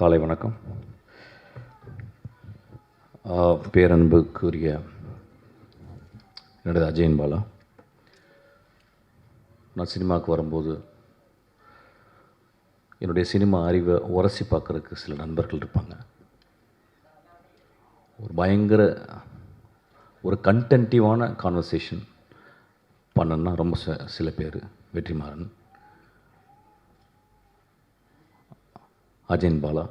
காலை வணக்கம். பேரன்புக்குரிய என்னோடய அஜயன் பாலா. நான் சினிமாவுக்கு வரும்போது என்னுடைய சினிமா அறிவை உரசி பார்க்குறதுக்கு சில நண்பர்கள் இருப்பாங்க. ஒரு பயங்கர கண்டென்ட்டிவான கான்வர்சேஷன் பண்ணணுன்னா ரொம்ப சில பேர், வெற்றிமாறன், அஜயன் பாலா,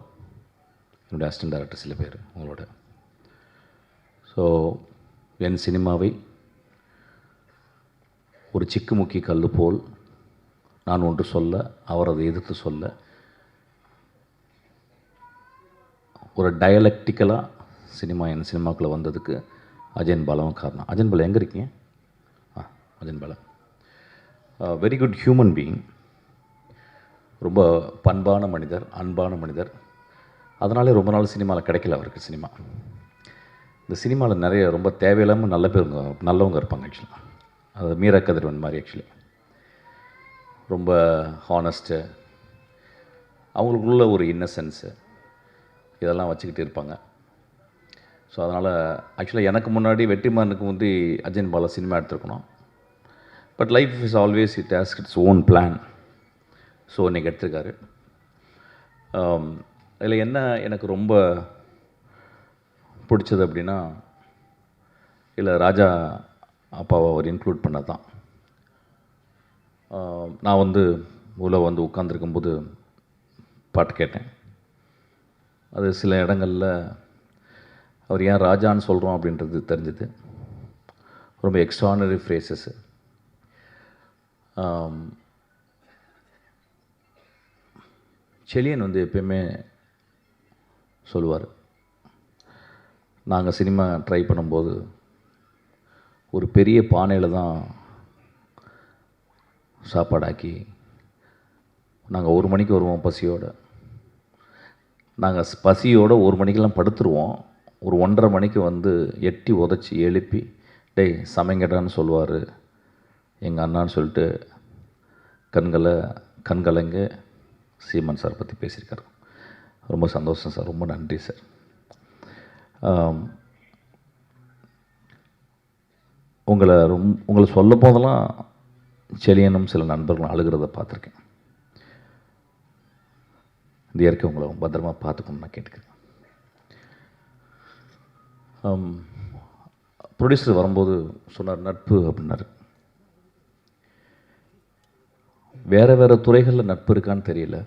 என்னுடைய அசிஸ்டன்ட் டைரக்டர் சில பேர் உங்களோட. ஸோ என் சினிமாவை ஒரு சிக்குமுக்கி கல் போல் நான் ஒன்று சொல்ல, அவர் அதை எதிர்த்து சொல்ல, ஒரு டயலக்டிக்கலாக என் சினிமாக்குள்ளே வந்ததுக்கு அஜயன் பாலாவும் காரணம். அஜயன் பாலா எங்கே இருக்கீங்க? Ajayan Bala very good human being, ரொம்ப பண்பான மனிதர், அன்பான மனிதர். அதனாலே ரொம்ப நாள் சினிமாவில் கிடைக்கல அவருக்கு. இந்த சினிமாவில் நிறைய ரொம்ப தேவையில்லாமல் நல்லவங்க இருப்பாங்க. ஆக்சுவலாக அது மீரா கதிரவன் மாதிரி. ஆக்சுவலி ரொம்ப ஹானஸ்ட்டு, அவங்களுக்குள்ள ஒரு இன்னசென்ஸு இதெல்லாம் வச்சுக்கிட்டு இருப்பாங்க. ஸோ அதனால் ஆக்சுவலாக எனக்கு முன்னாடி வெற்றிமாறனுக்கு முந்தி அஜயன் பாலா சினிமா எடுத்துருக்கணும். But life is always it has its own plan. So இன்றைக்கி எடுத்திருக்காரு. இதில் என்ன எனக்கு ரொம்ப பிடிச்சது அப்படின்னா, இல்லை ராஜா அப்பாவை அவர் இன்க்ளூட் பண்ணது தான். நான் உள்ளே உட்காந்துருக்கும்போது பாட்டு கேட்டேன். அது சில இடங்களில் அவர் ஏன் ராஜான்னு சொல்கிறோம் அப்படின்றது தெரிஞ்சுது. ரொம்ப எக்ஸ்ட்ரானரி ஃப்ரேசஸ்ஸு. செலியன் எப்பயுமே சொல்லுவார், நாங்கள் சினிமா ட்ரை பண்ணும்போது ஒரு பெரிய பானையில் தான் சாப்பாடாக்கி நாங்கள் 1 மணிக்கு வருவோம் பசியோடு. நாங்கள் பசியோடு 1 மணிக்கெல்லாம் படுத்துருவோம். ஒரு 1:30 மணிக்கு எட்டி உதச்சி எழுப்பி டேய் சமைங்கடான்னு சொல்லுவார் எங்கள் அண்ணான்னு சொல்லிட்டு கண்கலங்க சீமான் சார் பற்றி பேசியிருக்காரு. ரொம்ப சந்தோஷம் சார், ரொம்ப நன்றி சார். உங்களை சொல்ல போதெல்லாம் செலியனும் சில நண்பர்களும் அழுகிறத பார்த்துருக்கேன். இந்த இயற்கை உங்களை பத்திரமா பார்த்துக்கணும்னு நான் கேட்டுக்கிறேன். ப்ரொடியூசர் வரும்போது சொன்னார் நட்பு அப்படின்னாரு. வேறு துறைகளில் நட்பு இருக்கான்னு தெரியல,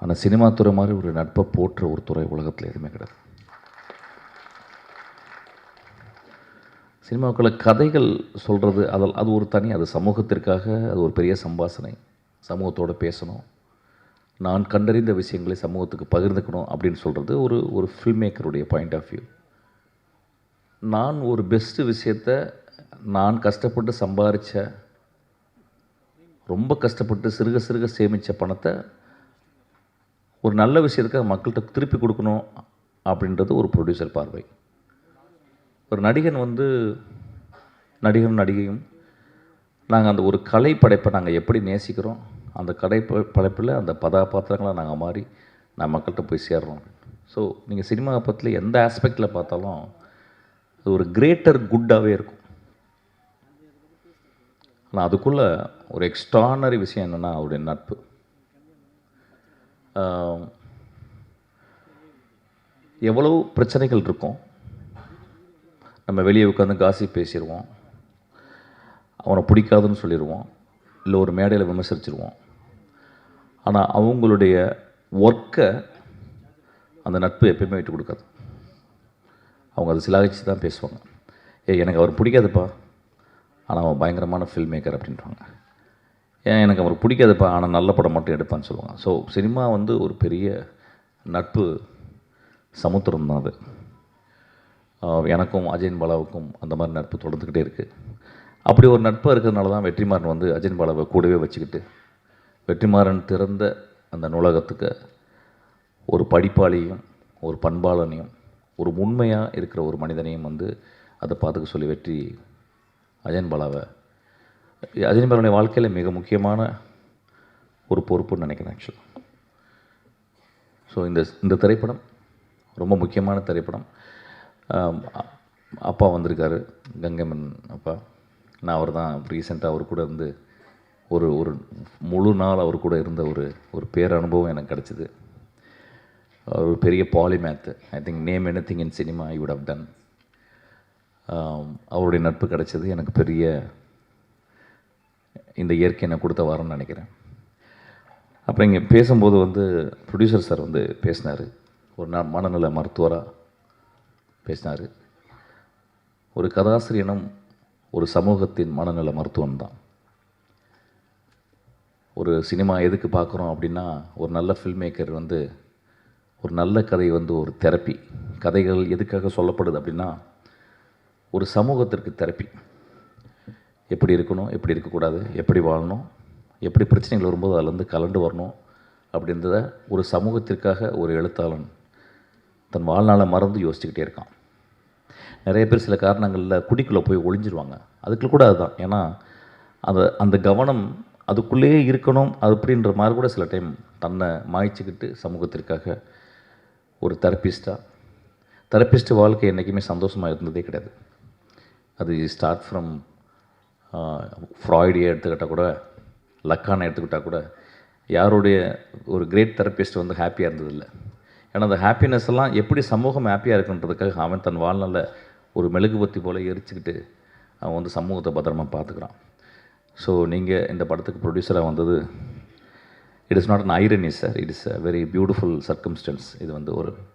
ஆனால் சினிமா துறை மாதிரி ஒரு நட்பை போற்ற ஒரு துறை உலகத்தில் எதுவுமே கிடையாது. சினிமாவுக்குள்ள கதைகள் சொல்கிறது அது ஒரு தனி, அது சமூகத்திற்காக அது ஒரு பெரிய சம்பாஷணை. சமூகத்தோடு பேசணும், நான் கண்டறிந்த விஷயங்களை சமூகத்துக்கு பகிர்ந்துக்கணும் அப்படின்னு சொல்கிறது ஒரு ஃபில்ம் மேக்கருடைய பாயிண்ட் ஆஃப் வியூ. நான் ஒரு பெஸ்ட்டு விஷயத்தை நான் கஷ்டப்பட்டு சம்பாதிச்ச, ரொம்ப கஷ்டப்பட்டு சிறுக சேமித்த பணத்தை ஒரு நல்ல விஷயத்துக்காக மக்கள்கிட்ட திருப்பி கொடுக்கணும் அப்படின்றது ஒரு ப்ரொடியூசர் பார்வை. ஒரு நடிகனும் நடிகையும் நாங்கள் அந்த ஒரு கலை படைப்பை நாங்கள் எப்படி நேசிக்கிறோம், அந்த படைப்பில் அந்த கதாபாத்திரங்களை நாங்கள் மாறி நான் மக்கள்கிட்ட போய் சேர்றோம். ஸோ நீங்கள் சினிமா பற்றில எந்த ஆஸ்பெக்டில் பார்த்தாலும் அது ஒரு கிரேட்டர் குட்டாகவே இருக்கும். ஆனால் அதுக்குள்ளே ஒரு எக்ஸ்ட்ரானரி விஷயம் என்னென்னா அவருடைய நட்பு. எவ்வளோ பிரச்சனைகள் இருக்கும், நம்ம வெளியே உட்காந்து காசிப் பேசிடுவோம், அவனை பிடிக்காதுன்னு சொல்லிடுவோம், இல்லை ஒரு மேடையில் விமர்சிச்சிருவோம். ஆனால் அவங்களுடைய ஒர்க்கை அந்த நட்பு எப்பயுமே விட்டு கொடுக்காது. அவங்க அதை சிலாகிச்சு தான் பேசுவாங்க. எனக்கு அவர் பிடிக்காதுப்பா, ஆனால் அவன் பயங்கரமான ஃபில்ம் மேக்கர் அப்படின்றாங்க. எனக்கு அவர் பிடிக்காதுப்பா, ஆனால் நல்ல படம் மட்டும் எடுப்பான்னு சொல்லுவாங்க. ஸோ சினிமா ஒரு பெரிய நட்பு சமுத்திரம் தான் அது. எனக்கும் அஜயன் பாலாவுக்கும் அந்த மாதிரி நட்பு தொடர்ந்துக்கிட்டே இருக்குது. அப்படி ஒரு நட்பாக இருக்கிறதுனால தான் வெற்றிமாறன் அஜயன் பாலாவை கூடவே வச்சுக்கிட்டு, வெற்றிமாறன் திறந்த அந்த நூலகத்துக்கு ஒரு படிப்பாளியும் ஒரு பண்பாளனையும் ஒரு உண்மையாக இருக்கிற ஒரு மனிதனையும் அதை பார்த்துக்க சொல்லி அஜயன் பாலாவுடைய வாழ்க்கையில் மிக முக்கியமான ஒரு பொறுப்புன்னு நினைக்கிறேன். ஆக்சுவலாக ஸோ இந்த திரைப்படம் ரொம்ப முக்கியமான திரைப்படம். அப்பா வந்திருக்காரு, கங்கைமன் அப்பா. நான் அவர் தான் ரீசெண்டாக அவர் கூட இருந்து ஒரு முழு நாள் அவர் கூட இருந்த ஒரு பேர் அனுபவம் எனக்கு கிடச்சிது. ஒரு பெரிய polymath. I think name anything in cinema I would have done. அவருடைய நட்பு கிடச்சது எனக்கு பெரிய இந்த இயற்கை எனக்கு கொடுத்த வரம்னு நினைக்கிறேன். அப்புறம் இங்கே பேசும்போது ப்ரொடியூசர் சார் பேசினார். ஒரு மனநல மருத்துவராக பேசினார். ஒரு கதாசிரியனும் ஒரு சமூகத்தின் மனநல மருத்துவம் தான். ஒரு சினிமா எதுக்கு பார்க்குறோம் அப்படின்னா, ஒரு நல்ல ஃபில்ம் மேக்கர் ஒரு நல்ல கதை ஒரு தெரப்பி. கதைகள் எதுக்காக சொல்லப்படுது அப்படின்னா, ஒரு சமூகத்திற்கு தெரப்பி. எப்படி இருக்கணும், எப்படி இருக்கக்கூடாது, எப்படி வாழணும், எப்படி பிரச்சனைகள் வரும்போது அதிலேருந்து கலண்டு வரணும் அப்படின்றத ஒரு சமூகத்திற்காக ஒரு எழுத்தாளன் தன் வாழ்நாளை மறந்து யோசிச்சுக்கிட்டே இருக்கான். நிறைய பேர் சில காரணங்களில் குடிக்குள்ளே போய் ஒளிஞ்சிருவாங்க. அதுக்குள்ள கூட அதுதான். ஏன்னா அந்த கவனம் அதுக்குள்ளேயே இருக்கணும் அப்படின்ற மாதிரி கூட சில டைம் தன்னை மாய்ச்சிக்கிட்டு சமூகத்திற்காக ஒரு தெரப்பிஸ்ட்டு வாழ்க்கை என்றைக்குமே சந்தோஷமாக இருந்ததே கிடையாது. அது ஸ்டார்ட் ஃப்ரம் ஃப்ராய்டியை எடுத்துக்கிட்டால் கூட, லக்கானை எடுத்துக்கிட்டால் கூட, யாருடைய ஒரு கிரேட் தெரப்பிஸ்ட் ஹாப்பியாக இருந்ததில்லை. ஏன்னா அந்த ஹாப்பினஸ் எல்லாம் எப்படி சமூகம் ஹாப்பியாக இருக்குன்றதுக்காக அவன் தன் வாழ்நாளில் ஒரு மெழுகுபத்தி போல் எரிச்சுக்கிட்டு அவன் சமூகத்தை பத்திரமா பார்த்துக்கிறான். ஸோ நீங்கள் இந்த படத்துக்கு ப்ரொடியூசராக வந்தது, it is not an irony sir, it is a very beautiful circumstances. இது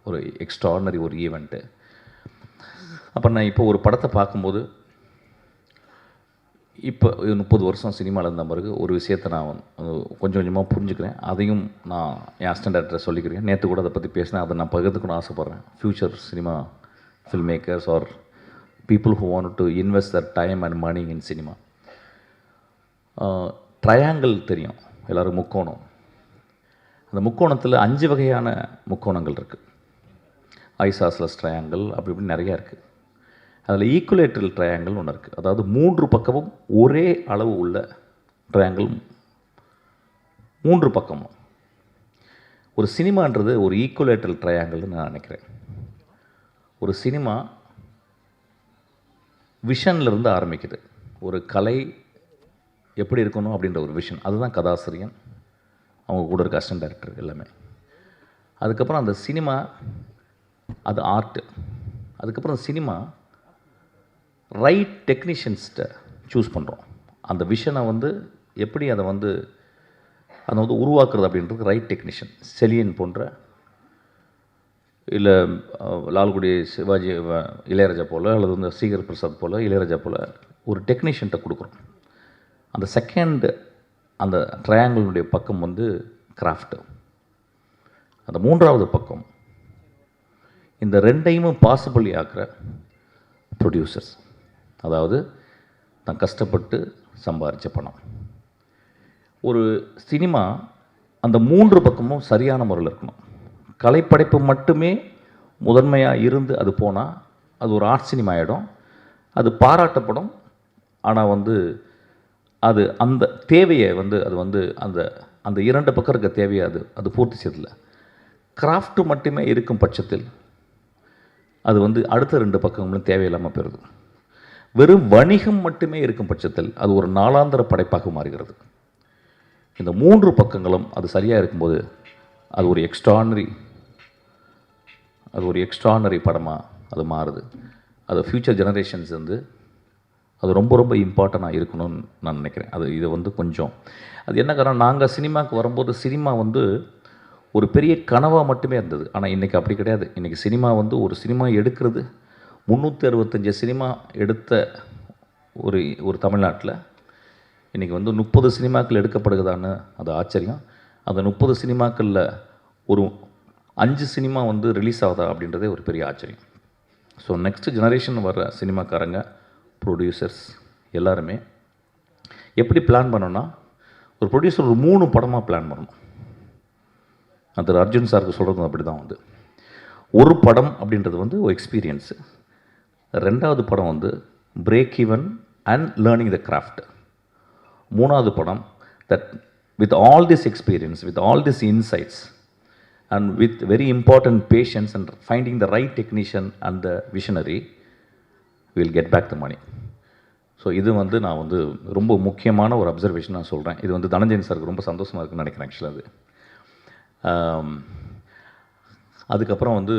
ஒரு எக்ஸ்ட்ரானரி ஒரு ஈவெண்ட்டு. அப்போ நான் இப்போ ஒரு படத்தை பார்க்கும்போது, இப்போ 30 வருஷம் சினிமாவில் இருந்த பிறகு ஒரு விஷயத்தை நான் கொஞ்சம் கொஞ்சமாக புரிஞ்சுக்கிறேன். அதையும் நான் என் அசிஸ்டன்ட் டைரக்டரை சொல்லிக்கிறேன். நேற்று கூட அதை பற்றி பேசினேன். அதை நான் பகிர்ந்துக்கணும்னு ஆசைப்பட்றேன். Future cinema film makers are people who want to invest their time and money in cinema. Triangle தெரியும் எல்லோரும், முக்கோணம். அந்த முக்கோணத்தில் 5 வகையான முக்கோணங்கள் இருக்குது. ஐசாஸ்லஸ் ட்ரையாங்கிள் அப்படி இப்படி நிறையா இருக்குது. அதில் ஈக்குலேட்ரல் ட்ரையாங்கிள் ஒன்று இருக்குது. அதாவது 3 பக்கமும் ஒரே அளவு உள்ள ட்ரையாங்கிள் 3 பக்கமும். ஒரு சினிமான்றது ஒரு ஈக்குலேட்ரல் ட்ரையாங்கிள்னு நான் நினைக்கிறேன். ஒரு சினிமா விஷன்லேருந்து ஆரம்பிக்குது. ஒரு கலை எப்படி இருக்கணும் அப்படின்ற ஒரு விஷன், அதுதான் கதாசிரியன், அவங்க கூட இருக்க அசிஸ்டன்ட் டைரக்டர் எல்லாமே. அதுக்கப்புறம் அந்த சினிமா அது ஆர்ட்டு. அதுக்கப்புறம் சினிமா ரைட் டெக்னீஷியன்ஸ்கிட்ட சூஸ் பண்ணுறோம். அந்த விஷனை எப்படி அதை அதை உருவாக்குறது அப்படின்றது ரைட் டெக்னீஷியன். செலியன் போன்ற, இல்லை லால்குடி சிவாஜி இளையராஜா போல், அல்லது ஸ்ரீகர் பிரசாத் போல், இளையராஜா போல் ஒரு டெக்னீஷியன்கிட்ட கொடுக்குறோம். அந்த செகண்ட் அந்த ட்ரையாங்கிளுடைய பக்கம் கிராஃப்ட்டு. அந்த 3வது பக்கம் இந்த 2ஐயும் பாசிபிள் ஆக்குற ப்ரொடியூசர்ஸ். அதாவது தான் கஷ்டப்பட்டு சம்பாதிச்ச பணம். ஒரு சினிமா அந்த 3 பக்கமும் சரியான முறையில் இருக்கணும். கலைப்படைப்பு மட்டுமே முதன்மையாக இருந்து அது போனால் அது ஒரு ஆர்ட் சினிமா ஆகிடும். அது பாராட்டப்படும். ஆனால் அது அந்த தேவையை அது அந்த அந்த 2 பக்கம் இருக்க தேவையை அது பூர்த்தி செய்யதில்லை. கிராஃப்ட் மட்டுமே இருக்கும் பட்சத்தில் அது அடுத்த 2 பக்கங்களும் தேவையில்லாமல் போயிடுது. வெறும் வணிகம் மட்டுமே இருக்கும் பட்சத்தில் அது ஒரு நாளாந்திர படைப்பாக மாறுகிறது. இந்த 3 பக்கங்களும் அது சரியாக இருக்கும்போது அது ஒரு எக்ஸ்ட்ரானரி படமாக அது மாறுது. அது ஃப்யூச்சர் ஜெனரேஷன்ஸ் அது ரொம்ப ரொம்ப இம்பார்ட்டண்ட்டாக இருக்கணும்னு நான் நினைக்கிறேன். இது கொஞ்சம் அது என்ன காரணம், நாங்கள் சினிமாவுக்கு வரும்போது சினிமா ஒரு பெரிய கனவாக மட்டுமே இருந்தது. ஆனால் இன்றைக்கி அப்படி கிடையாது. இன்றைக்கி சினிமா ஒரு சினிமா எடுக்கிறது 365 சினிமா எடுத்த ஒரு தமிழ்நாட்டில் இன்றைக்கி 30 சினிமாக்கள் எடுக்கப்படுகிறதான்னு அது ஆச்சரியம். அந்த 30 சினிமாக்களில் ஒரு 5 சினிமா ரிலீஸ் ஆகுதா அப்படின்றதே ஒரு பெரிய ஆச்சரியம். ஸோ நெக்ஸ்ட் ஜெனரேஷன் வர்ற சினிமாக்காரங்க, ப்ரொடியூசர்ஸ் எல்லாருமே எப்படி பிளான் பண்ணோன்னா, ஒரு ப்ரொடியூசர் ஒரு 3 படமாக பிளான் பண்ணணும். அது அர்ஜுன் சாருக்கு சொல்கிறது அப்படி தான். ஒரு படம் அப்படின்றது ஒரு எக்ஸ்பீரியன்ஸு. 2வது படம் break even and learning the craft. 3வது படம் that with all this experience, with all this insights, and with very important patience and finding the right technician and the visionary, we will get back the money. So இது வந்து நான் வந்து ரொம்ப முக்கியமான ஒரு observation நான் சொல்கிறேன். இது வந்து தனஞ்சயன் சாருக்கு ரொம்ப சந்தோஷமாக இருக்குன்னு நினைக்கிறேன் ஆக்சுவலாக அது. அதுக்கப்புறம் வந்து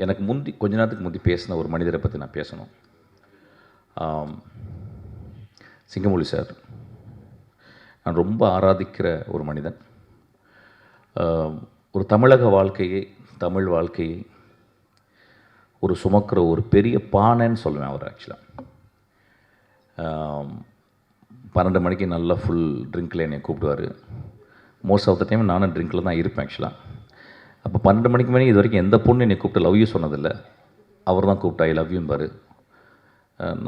எனக்கு கொஞ்ச நேரத்துக்கு முந்தி பேசின ஒரு மனிதரை பற்றி நான் பேசணும். சிங்கமொழி சார் நான் ரொம்ப ஆராதிக்கிற ஒரு மனிதன். ஒரு தமிழக வாழ்க்கையை, தமிழ் வாழ்க்கையை ஒரு சுமக்கிற ஒரு பெரிய பானைன்னு சொல்லுவேன் அவர். ஆக்சுவலாக 12 மணிக்கு நல்லா ஃபுல் ட்ரிங்க்கில் என்னை கூப்பிடுவார். மோஸ்ட் ஆஃப் த டைம் நானும் ட்ரிங்க்கில் தான் இருப்பேன் ஆக்சுவலாக. அப்போ 12 மணிக்கு மணி இது வரைக்கும் எந்த பொண்ணு என்னை கூப்பிட்டு லவ் யூ சொன்னதில்லை. அவர் தான் கூப்பிட்டு ஐ லவ் யூம்பார்.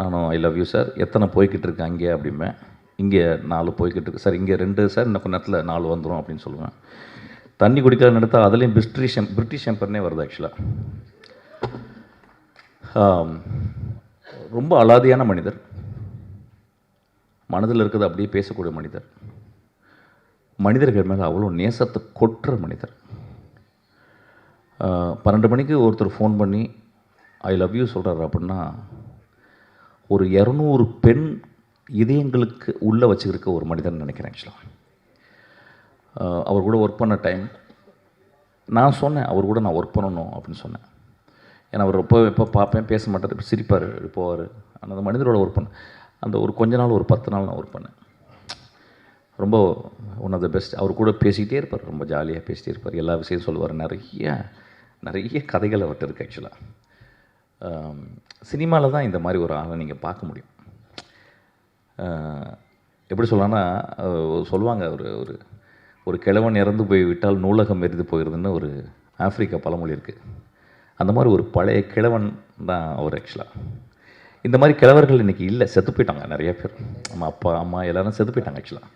நானும் ஐ லவ் யூ சார், எத்தனை போய்கிட்டு இருக்கு அங்கே அப்படிம்பேன். இங்கே 4 போய்கிட்டு இருக்கு சார், இங்கே 2 சார், இன்னும் கொஞ்ச நேரத்தில் 4 வந்துடும் அப்படின்னு சொல்லுவேன். தண்ணி குடிக்கலான்னு எடுத்தால் அதுலேயும் பிரிட்டிஷ் எம்பர்னே வருது ஆக்சுவலாக. ரொம்ப அலாதியான மனிதர், மனதில் இருக்கிறது அப்படியே பேசக்கூடிய மனிதர், மனிதர்கள் மேலே அவ்வளோ நேசத்தை கொட்டுற மனிதர். 12 மணிக்கு ஒருத்தர் ஃபோன் பண்ணி ஐ லவ் யூ சொல்கிறாரு அப்படின்னா ஒரு 200 பெண் இதயங்களுக்கு உள்ளே வச்சுருக்க ஒரு மனிதன் நினைக்கிறேன் ஆக்சுவலாக. அவர் கூட ஒர்க் பண்ண டைம் நான் சொன்னேன், அவர் கூட நான் ஒர்க் பண்ணணும் அப்படின்னு சொன்னேன். ஏன்னா அவர் எப்போ பார்ப்பேன், பேச மாட்டார், இப்போ சிரிப்பார், போவார். ஆனால் அந்த மனிதரோட ஒர்க் பண்ணேன். அந்த ஒரு கொஞ்ச நாள், ஒரு 10 நாள் நான் ஒர்க் பண்ணேன். ரொம்ப ஒன் ஆஃப் த பெஸ்ட். அவர் கூட பேசிக்கிட்டே இருப்பார், ரொம்ப ஜாலியாக பேசிகிட்டே இருப்பார், எல்லா விஷயம் சொல்லுவார். நிறைய கதைகள் அவர்கிட்ட இருக்குது ஆக்சுவலாக. சினிமாவில் தான் இந்த மாதிரி ஒரு ஆளை நீங்கள் பார்க்க முடியும். எப்படி சொல்லலாம்னா, சொல்லுவாங்க ஒரு ஒரு கிழவன் இறந்து போய் விட்டால் நூலகம் எரிந்து போகிறதுன்னு ஒரு ஆப்பிரிக்கா பழமொழி இருக்குது. அந்த மாதிரி ஒரு பழைய கிழவன் தான் அவர் ஆக்சுவலாக. இந்த மாதிரி கிழவர்கள் இன்றைக்கி இல்லை, செத்து போயிட்டாங்க நிறைய பேர். நம்ம அப்பா அம்மா எல்லோரும் செத்து போயிட்டாங்க ஆக்சுவலாக.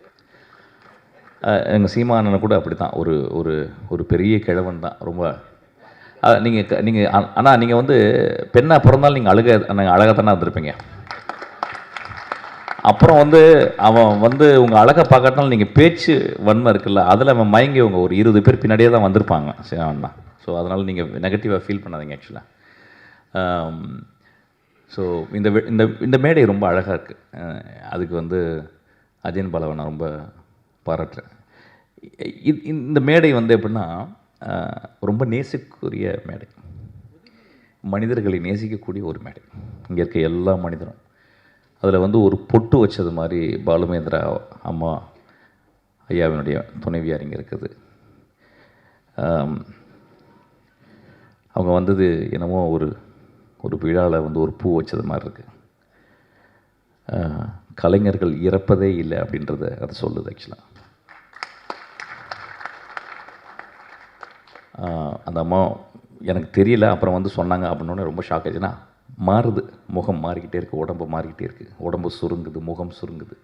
எங்கள் சீமானனை கூட அப்படி தான், ஒரு ஒரு ஒரு பெரிய கிழவன் தான். ரொம்ப நீங்கள் ஆனால் நீங்கள் வந்து பெண்ணாக பிறந்தாலும் நீங்கள் அழகாக தானே இருந்திருப்பீங்க. அப்புறம் வந்து அவன் வந்து உங்கள் அழகை பார்க்காட்டாலும் நீங்கள் பேச்சு வன்மை இருக்குல்ல, அதில் அவன் மயங்கி அவங்க ஒரு 20 பேர் பின்னாடியே தான் வந்திருப்பாங்க அவன் தான். ஸோ அதனால் நீங்கள் நெகட்டிவாக ஃபீல் பண்ணாதீங்க ஆக்சுவலாக. ஸோ இந்த மேடை ரொம்ப அழகாக இருக்குது. அதுக்கு வந்து அஜயன் பாலாவை நான் ரொம்ப பாராட்டுறேன். இந்த மேடை வந்து எப்படின்னா ரொம்ப நேசிக்கக்கூடிய மேடை, மனிதர்களை நேசிக்கக்கூடிய ஒரு மேடை. இங்கே இருக்க எல்லா மனிதரும் அதில் வந்து ஒரு பொட்டு வச்சது மாதிரி பாலுமேந்திரா அம்மா ஐயாவினுடைய துணைவியார் இங்கே இருக்குது. அவங்க வந்தது என்னமோ ஒரு விழாவில் வந்து ஒரு பூ வச்சது மாதிரி இருக்குது. கலைஞர்கள் இறப்பதே இல்லை அப்படின்றத அது சொல்லுது ஆக்சுவலாக. அந்த அம்மா எனக்கு தெரியல, அப்புறம் வந்து சொன்னாங்க அப்படின்னோடனே ரொம்ப ஷாக் ஆச்சுன்னா, மாறுது, முகம் மாறிக்கிட்டே இருக்குது, உடம்பு மாறிக்கிட்டே இருக்குது, உடம்பு சுருங்குது, முகம் சுருங்குது.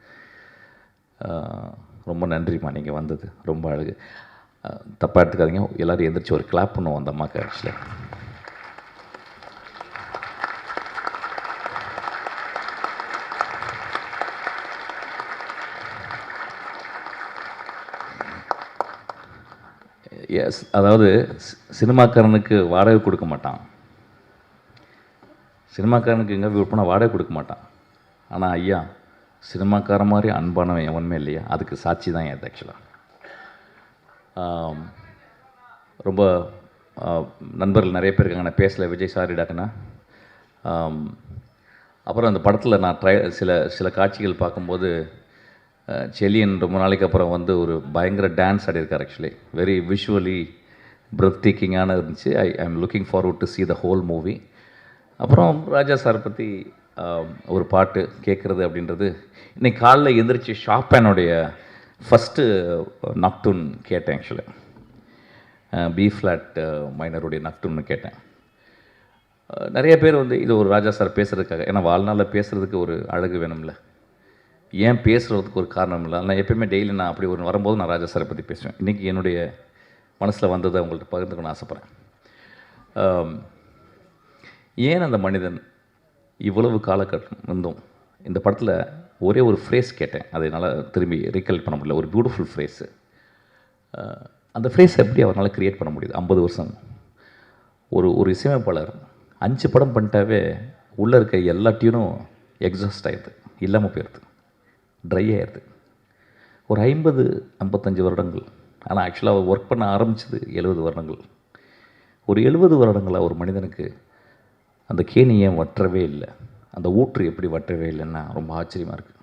ரொம்ப நன்றிம்மா நீங்கள் வந்தது, ரொம்ப அழகு. தப்பாக எடுத்துக்காதீங்க, எல்லோரும் எந்திரிச்சு ஒரு கிளாப் பண்ணுவோம் அந்த அம்மாவுக்கு ஆக்சுவலாக. எஸ், அதாவது சினிமாக்காரனுக்கு வாடகை கொடுக்க மாட்டான், சினிமாக்காரனுக்கு எங்கே போனால் வாடகை கொடுக்க மாட்டான். ஆனால் ஐயா சினிமாக்கார மாதிரி அன்பானவன் எவனுமே இல்லையா, அதுக்கு சாட்சி தான் என் ஆக்சுவலாக. ரொம்ப நண்பர்கள் நிறைய பேர் இருக்காங்க, நான் பேசலை, விஜய் சாரிடாக்குண்ணா. அப்புறம் அந்த படத்தில் நான் சில காட்சிகள் பார்க்கும்போது செலியன் ரொம்ப நாளைக்கு அப்புறம் வந்து ஒரு பயங்கர டான்ஸ் ஆடியிருக்கார் ஆக்சுவலி. வெரி விஷுவலி பிரெத் டேக்கிங்கான இருந்துச்சு. I am looking forward to see the whole movie. அப்புறம் ராஜா சார் பற்றி ஒரு பாட்டு கேட்குறது அப்படின்றது, இன்றைக்கி காலைல எந்திரிச்சு ஷாப்பேனுடைய ஃபஸ்ட்டு நக்டூன் கேட்டேன் ஆக்சுவலி. பி ஃப்ளாட் மைனருடைய நக்டூன்னு கேட்டேன். நிறைய பேர் வந்து இது ஒரு ராஜா சார் பேசுகிறதுக்காக, ஏன்னா வாழ்நாளில் பேசுகிறதுக்கு ஒரு அழகு வேணும்ல, ஏன் பேசுகிறதுக்கு ஒரு காரணம் இல்லை. நான் எப்போயுமே டெய்லி நான் அப்படி ஒரு வரும்போது நான் ராஜா சாரை பற்றி பேசுவேன். இன்றைக்கி என்னுடைய மனசில் வந்ததை உங்கள்கிட்ட பகிர்ந்துக்கணும்னு ஆசைப்பட்றேன். ஏன் அந்த மனிதன் இவ்வளவு காலகட்டம் இருந்தும், இந்த படத்தில் ஒரே ஒரு ஃப்ரேஸ் கேட்டேன், அதை என்னால் திரும்பி ரீகலெக்ட் பண்ண முடியல. ஒரு பியூட்டிஃபுல் ஃப்ரேஸு, அந்த ஃப்ரேஸ் எப்படி அவரால் க்ரியேட் பண்ண முடியுது 50 வருஷம்? ஒரு இசையமைப்பாளர் 5 படம் பண்ணிட்டாவே உள்ளே இருக்க எல்லா டியூனும் எக்ஸாஸ்ட் ஆகிடுது, இல்லாமல் போயிடுது, ட்ரை ஆகிடுது. ஒரு 55 வருடங்கள். ஆனால் ஆக்சுவலாக அவர் ஒர்க் பண்ண ஆரம்பித்தது 70 வருடங்கள். ஒரு 70 வருடங்களாக ஒரு மனிதனுக்கு அந்த கேணி ஏன் வற்றவே இல்லை, அந்த ஊற்று எப்படி வற்றவே இல்லைன்னா ரொம்ப ஆச்சரியமாக இருக்குது.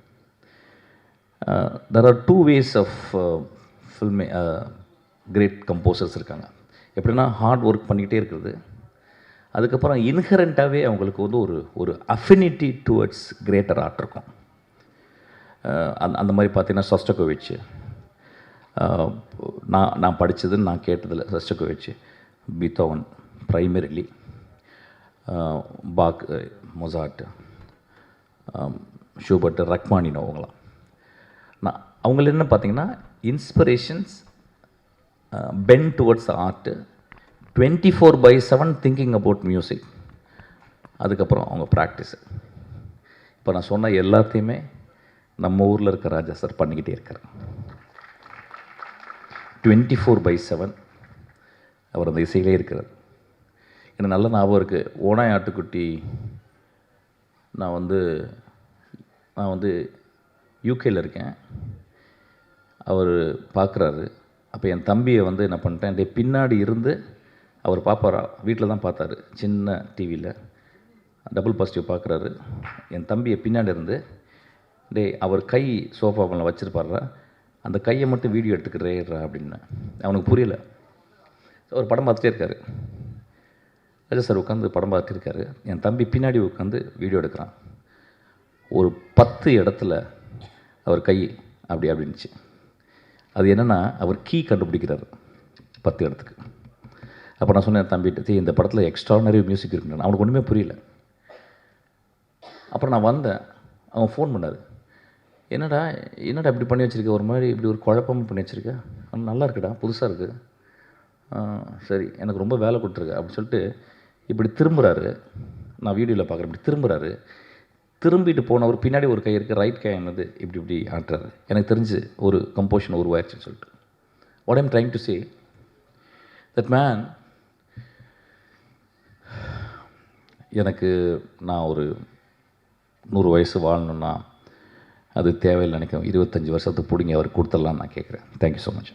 தெர் ஆர் 2 ways ஆஃப் ஃபில்மே கிரேட் கம்போசர்ஸ் இருக்காங்க. எப்படின்னா ஹார்ட் ஒர்க் பண்ணிக்கிட்டே இருக்கிறது, அதுக்கப்புறம் இன்ஹரண்ட்டாகவே அவங்களுக்கு வந்து ஒரு அஃபினிட்டி டுவர்ட்ஸ் கிரேட்டர் ஆர்ட் இருக்கும். அந்த மாதிரி பார்த்தீங்கன்னா ஷோஸ்டகோவிச், நான் படித்ததுன்னு நான் கேட்டதில் Shostakovich, Beethoven primarily, Bach, Mozart, Schubert, Rachmaninoff, அவங்களாம் அவங்கள என்ன பார்த்தீங்கன்னா inspirations bent towards art, 24/7 thinking about music, அதுக்கப்புறம் அவங்க ப்ராக்டிஸு. இப்போ நான் சொன்ன எல்லாத்தையுமே நம்ம ஊரில் இருக்க ராஜா சார் பண்ணிக்கிட்டே இருக்கார். 24/7 அவர் அந்த இசையிலே இருக்கிறார். எனக்கு நல்ல ஞாபகம் இருக்குது. ஓனாய் ஆட்டுக்குட்டி நான் வந்து யூகேயில் இருக்கேன். அவர் பார்க்குறாரு. அப்போ என் தம்பியை வந்து என்ன பண்ணிட்டேன், பின்னாடி இருந்து அவர் பார்ப்பாரா, வீட்டில் தான் பார்த்தாரு, சின்ன டிவியில் டபுள் பாசிட்டிவ் பார்க்குறாரு. என் தம்பியை பின்னாடி இருந்து அவர் கை சோஃபாவில் வச்சுருப்பாரா, அந்த கையை மட்டும் வீடியோ எடுத்துக்கிறேறா அப்படின்னு. அவனுக்கு புரியல. அவர் படம் பார்த்துட்டே இருக்கார். ராஜா சார் உட்காந்து படம் பார்த்துட்டு இருக்காரு. என் தம்பி பின்னாடி உட்காந்து வீடியோ எடுக்கிறான். ஒரு 10 இடத்துல அவர் கை அப்படின்னுச்சு. அது என்னென்னா அவர் கீ கண்டுபிடிக்கிறார் 10 இடத்துக்கு. அப்போ நான் சொன்னேன் தம்பிட்டு, இந்த படத்தில் எக்ஸ்ட்ரானரி மியூசிக் இருக்குன்னு. அவனுக்கு ஒன்றுமே புரியல. அப்புறம் நான் வந்தேன். அவன் ஃபோன் பண்ணார். என்னடா இப்படி பண்ணி வச்சுருக்க, ஒரு மாதிரி இப்படி ஒரு குழப்பமும் பண்ணி வச்சுருக்க, நல்லா இருக்குடா, புதுசாக இருக்குது, சரி எனக்கு ரொம்ப வேலை கொடுத்துருக்கு அப்படின்னு சொல்லிட்டு இப்படி திரும்புகிறாரு. நான் வீடியோவில் பார்க்குறேன். இப்படி திரும்புகிறாரு. திரும்பிட்டு போனவர் பின்னாடி ஒரு கை இருக்குது, ரைட் கை என்னது இப்படி ஆட்டுறாரு. எனக்கு தெரிஞ்சு ஒரு கம்போஷன் உருவாயிடுச்சுன்னு சொல்லிட்டு. What I'm trying to say, that man, எனக்கு நான் ஒரு 100 வயசு வாழணுன்னா அது தேவையில்லை நினைக்கிறேன். 25 வருஷத்துக்கு பிடிங்க அவர் கொடுத்துடலான்னு நான் கேட்குறேன். Thank you so much.